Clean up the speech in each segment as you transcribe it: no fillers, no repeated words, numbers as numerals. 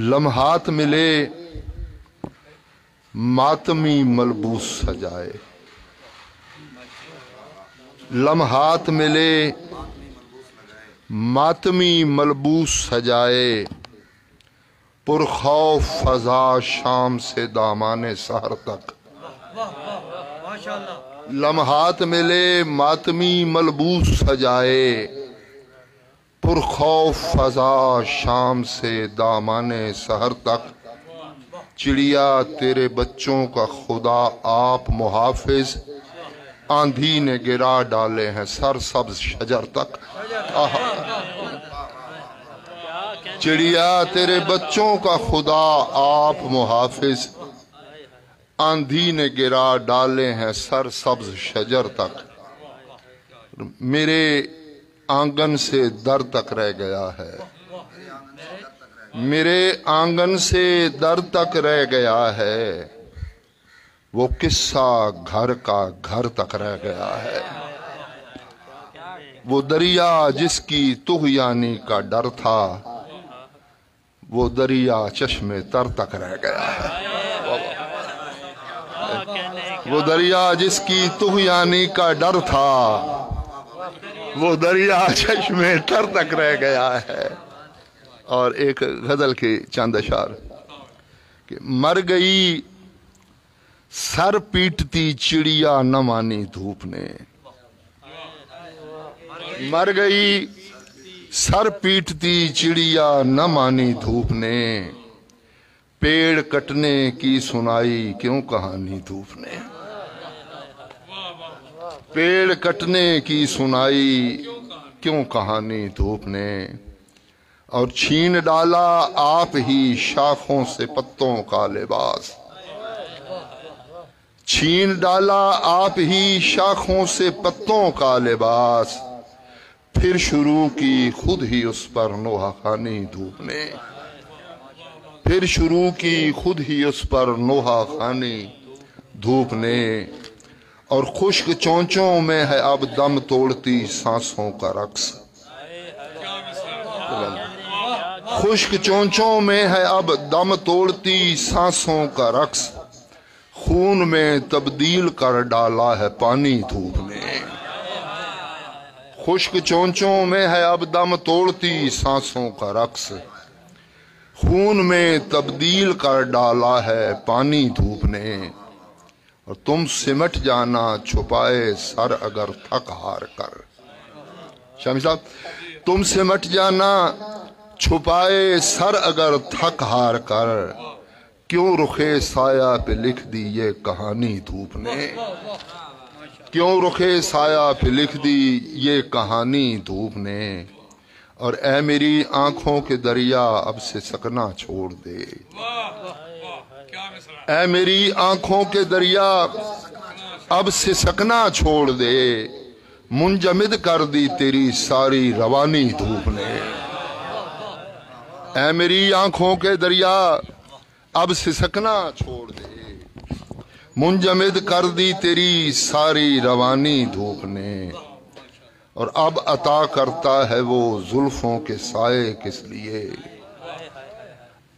لمحات ملے ماتمی ملبوس سجائے، لمحات ملے ماتمی ملبوس سجائے، پرخوف فضا شام سے دامان سحر تک۔ لمحات ملے ماتمی ملبوس سجائے، پرخوف فضا شام سے دامان سحر تک۔ چڑیا تیرے بچوں کا خدا آپ محافظ، آندھی نے گرا ڈالے ہیں سر سبز شجر تک۔ چڑیا تیرے بچوں کا خدا آپ محافظ، آندھی نے گرا ڈالے ہیں سر سبز شجر تک۔ میرے آنگن سے در تک رہ گیا ہے، میرے آنگن سے در تک رہ گیا ہے، وہ قصہ گھر کا گھر تک رہ گیا ہے۔ وہ دریا جس کی طغیانی کا ڈر تھا، وہ دریا چشم تر تک رہ گیا ہے۔ وہ دریا جس کی طغیانی کا ڈر تھا، وہ دریا چشم تر تک رہ گیا ہے۔ اور ایک غزل کی چند اشعار کہ مر گئی سر پیٹتی چڑیا نہ مانی دھوپ نے، مر گئی سر پیٹتی چڑیا نہ مانی دھوپ نے، پیڑ کٹنے کی سنائی کیوں کہانی دھوپ نے، پیڑ کٹنے کی سنائی کیوں کہانی دھوپ نے، اور چھین ڈالا آپ ہی شاخوں سے پتوں کا لباس، چھین ڈالا آپ ہی شاخوں سے پتوں کا لباس، پھر شروع کی خود ہی اس پر نوحہ خوانی دھوپ نے، پھر شروع کی خود ہی اس پر نوحہ خوانی دھوپ نے، اور خشک چونچوں میں ہے اب دم توڑتی سانسوں کا رقص، خشک چونچوں میں ہے اب دم توڑتی سانسوں کا رقص، خون میں تبدیل کر ڈالا ہے پانی دھوپ نے، خشک چونچوں میں ہے اب دم توڑتی سانسوں کا رقص، خون میں تبدیل کر ڈالا ہے پانی دھوپ نے، اور تم سمٹ جانا چھپائے سر اگر تھک ہار کر، شامی صاحب تم سمٹ جانا چھپائے سر اگر تھک ہار کر، کیوں رخے سایہ پہ لکھ دی یہ کہانی دھوپ نے، کیوں رخے سایہ پہ لکھ دی یہ کہانی دھوپ نے، اور اے میری آنکھوں کے دریا اب سے سکنا چھوڑ دے، اے میری آنکھوں کے دریا اب سے سکنا چھوڑ دے، منجمد کر دی تیری ساری روانی دھوپ نے، اے میری آنکھوں کے دریا اب سے سکنا چھوڑ دے، منجمد کر دی تیری ساری روانی دھوپ نے، اور اب عطا کرتا ہے وہ زلفوں کے سائے کس لیے،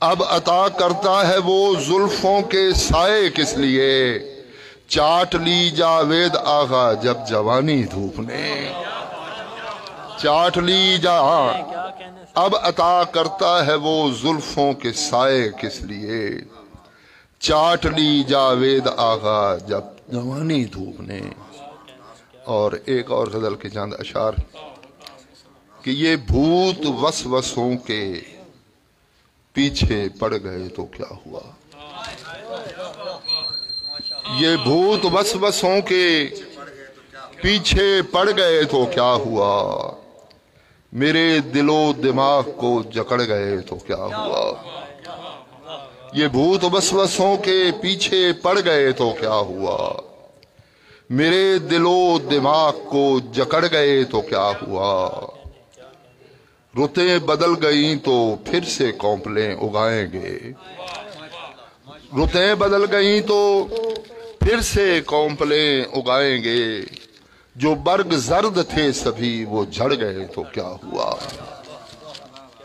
اب عطا کرتا ہے وہ زلفوں کے سائے کس لیے، چاٹ لی جاوید آغا جب جوانی دھوپ نے، چاٹ لی اب عطا کرتا ہے وہ زلفوں کے سائے کس لیے، چاٹ لی جاوید آغا جب جوانی دھوپ نے۔ اور ایک اور غزل کے چند اشعار کہ یہ بھوت وسوسوں کے پیچھے پڑ گئے تو کیا ہوا، یہ بھوت وسوسوں کے پیچھے پڑ گئے تو کیا ہوا، میرے دل و دماغ کو جکڑ گئے تو کیا ہوا، یہ بھوت وسوسوں کے پیچھے پڑ گئے تو کیا ہوا، میرے دل و دماغ کو جکڑ گئے تو کیا ہوا، رتیں بدل گئیں تو پھر سے کونپلیں اگائیں گے، رتیں بدل گئیں تو پھر سے کونپلیں اگائیں گے، جو برگ زرد تھے سبھی وہ جھڑ گئے تو کیا ہوا،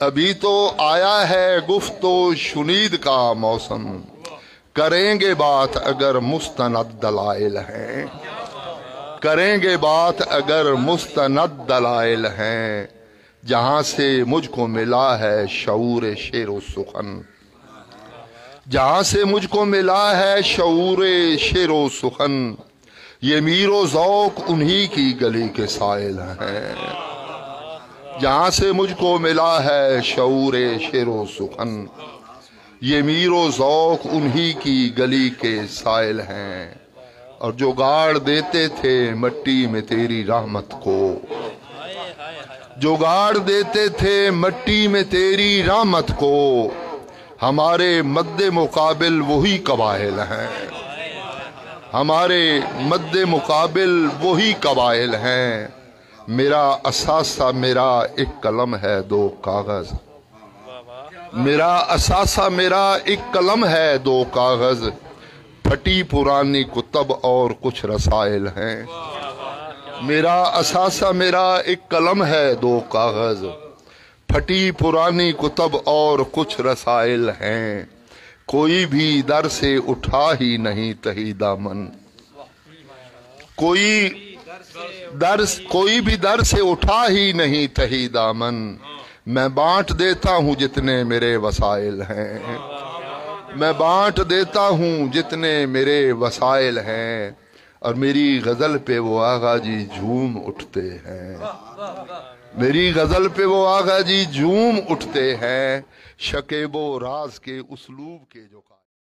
ابھی تو آیا ہے گفتو شنید کا موسم، کریں گے بات اگر مستند دلائل ہیں، کریں گے بات اگر مستند دلائل ہیں، جہاں سے مجھ کو ملا ہے شعور شعر و سخن، جہاں سے مجھ کو ملا ہے شعور شعر و سخن، یہ میر و ذوق انہی کی گلی کے سائل ہیں، جہاں سے مجھ کو ملا ہے شعور شعر و سخن، یہ میر و ذوق انہی کی گلی کے سائل ہیں، اور جو گاڑ دیتے تھے مٹی میں تیری رحمت کو، جو گاڑ دیتے تھے مٹی میں تیری رحمت کو، ہمارے مد مقابل وہی قبائل ہیں، ہمارے مد مقابل وہی قبائل ہیں، میرا اثاثہ میرا ایک قلم ہے دو کاغذ، میرا اثاثہ میرا ایک قلم ہے دو کاغذ، پھٹی پرانی کتب اور کچھ رسائل ہیں، میرا اثاثہ میرا ایک قلم ہے دو کاغذ، پھٹی پرانی کتب اور کچھ رسائل ہیں، کوئی بھی در سے اٹھا ہی نہیں تہی دامن، کوئی بھی در سے اٹھا ہی نہیں تہی دامن، میں بانٹ دیتا ہوں جتنے میرے وسائل ہیں، میں بانٹ دیتا ہوں جتنے میرے وسائل ہیں، اور میری غزل پہ وہ آغا جی جھوم اٹھتے ہیں، میری غزل پہ وہ آغا جی جھوم اٹھتے ہیں، شکیب و راز کے اسلوب کے جو